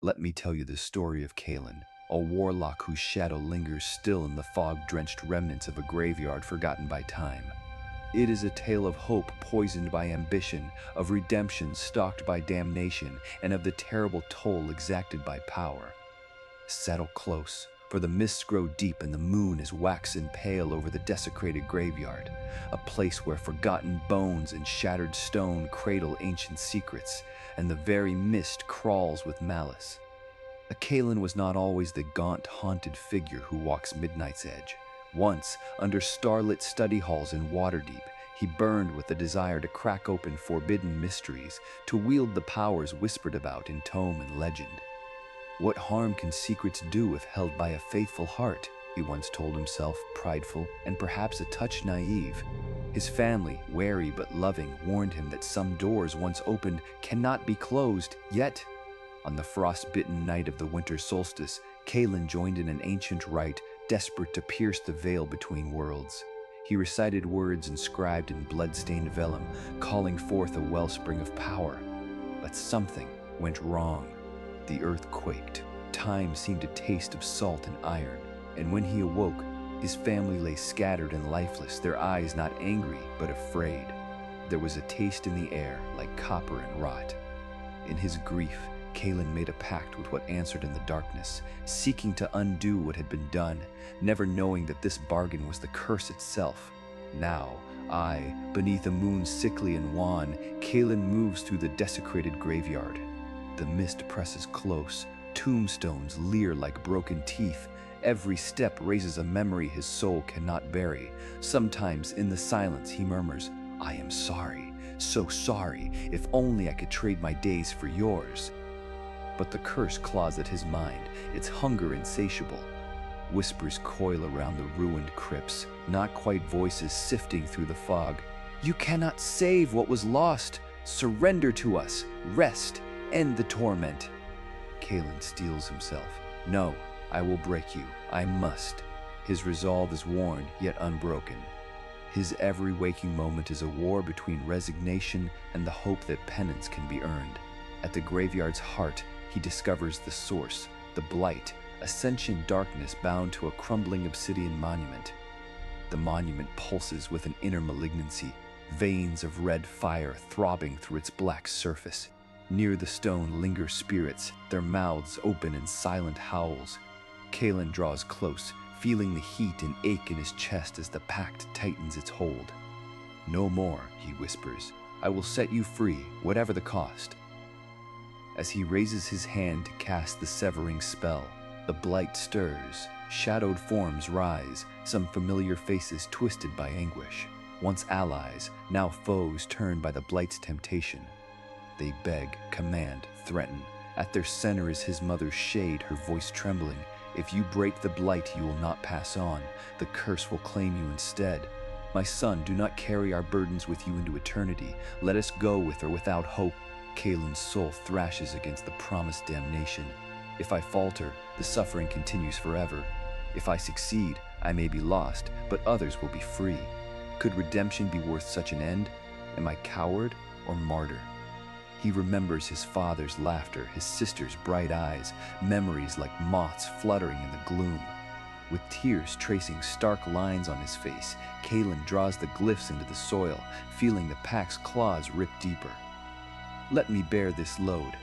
Let me tell you the story of Kaelen, a warlock whose shadow lingers still in the fog-drenched remnants of a graveyard forgotten by time. It is a tale of hope poisoned by ambition, of redemption stalked by damnation, and of the terrible toll exacted by power. Settle close, for the mists grow deep and the moon is waxen pale over the desecrated graveyard, a place where forgotten bones and shattered stone cradle ancient secrets, and the very mist crawls with malice. A Kaelen was not always the gaunt, haunted figure who walks midnight's edge. Once, under starlit study halls in Waterdeep, he burned with the desire to crack open forbidden mysteries, to wield the powers whispered about in tome and legend. What harm can secrets do if held by a faithful heart? He once told himself, prideful and perhaps a touch naive. His family, wary but loving, warned him that some doors once opened cannot be closed, yet, on the frost-bitten night of the winter solstice, Kaelen joined in an ancient rite, desperate to pierce the veil between worlds. He recited words inscribed in blood-stained vellum, calling forth a wellspring of power. But something went wrong. The earth quaked. Time seemed to taste of salt and iron, and when he awoke, his family lay scattered and lifeless, their eyes not angry but afraid. There was a taste in the air like copper and rot. In his grief, Kaelen made a pact with what answered in the darkness, seeking to undo what had been done, never knowing that this bargain was the curse itself. Now, beneath a moon sickly and wan, Kaelen moves through the desecrated graveyard. The mist presses close, tombstones leer like broken teeth. Every step raises a memory his soul cannot bury. Sometimes in the silence he murmurs, "I am sorry, so sorry, if only I could trade my days for yours." But the curse claws at his mind, its hunger insatiable. Whispers coil around the ruined crypts, not quite voices sifting through the fog. "You cannot save what was lost. Surrender to us. Rest. End the torment." Kaelen steels himself. "No, I will break you. I must." His resolve is worn, yet unbroken. His every waking moment is a war between resignation and the hope that penance can be earned. At the graveyard's heart, he discovers the source, the Blight, a sentient darkness bound to a crumbling obsidian monument. The monument pulses with an inner malignancy, veins of red fire throbbing through its black surface. Near the stone linger spirits, their mouths open in silent howls. Kaelen draws close, feeling the heat and ache in his chest as the pact tightens its hold. "No more," he whispers. "I will set you free, whatever the cost." As he raises his hand to cast the severing spell, the Blight stirs, shadowed forms rise, some familiar faces twisted by anguish. Once allies, now foes turned by the Blight's temptation. They beg, command, threaten. At their center is his mother's shade, her voice trembling. "If you break the Blight, you will not pass on. The curse will claim you instead. My son, do not carry our burdens with you into eternity. Let us go with or without hope." Kaelen's soul thrashes against the promised damnation. "If I falter, the suffering continues forever. If I succeed, I may be lost, but others will be free. Could redemption be worth such an end? Am I coward or martyr?" He remembers his father's laughter, his sister's bright eyes, memories like moths fluttering in the gloom. With tears tracing stark lines on his face, Kaelen draws the glyphs into the soil, feeling the Pact's claws rip deeper. "Let me bear this load.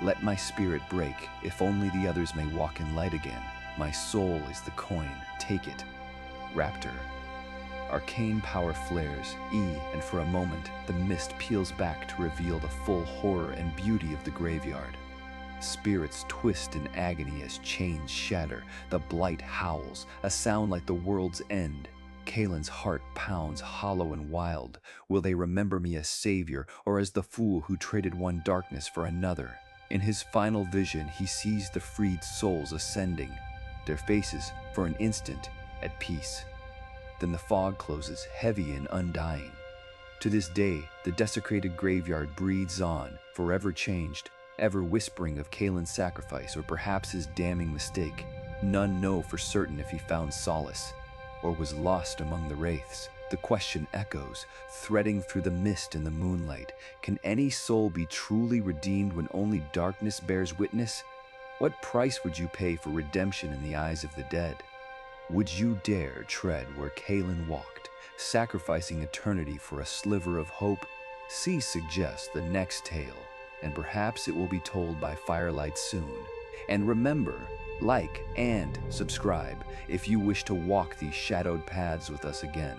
Let my spirit break, if only the others may walk in light again. My soul is the coin, take it." Raptor. Arcane power flares, and for a moment, the mist peels back to reveal the full horror and beauty of the graveyard. Spirits twist in agony as chains shatter, the Blight howls, a sound like the world's end. Kaelen's heart pounds hollow and wild. Will they remember me as savior, or as the fool who traded one darkness for another? In his final vision, he sees the freed souls ascending, their faces, for an instant, at peace. Then the fog closes, heavy and undying. To this day, the desecrated graveyard breathes on, forever changed, ever whispering of Kaelen's sacrifice or perhaps his damning mistake. None know for certain if he found solace or was lost among the wraiths. The question echoes, threading through the mist and the moonlight. Can any soul be truly redeemed when only darkness bears witness? What price would you pay for redemption in the eyes of the dead? Would you dare tread where Kaelen walked, sacrificing eternity for a sliver of hope? C suggests the next tale, and perhaps it will be told by firelight soon. And remember, like and subscribe if you wish to walk these shadowed paths with us again.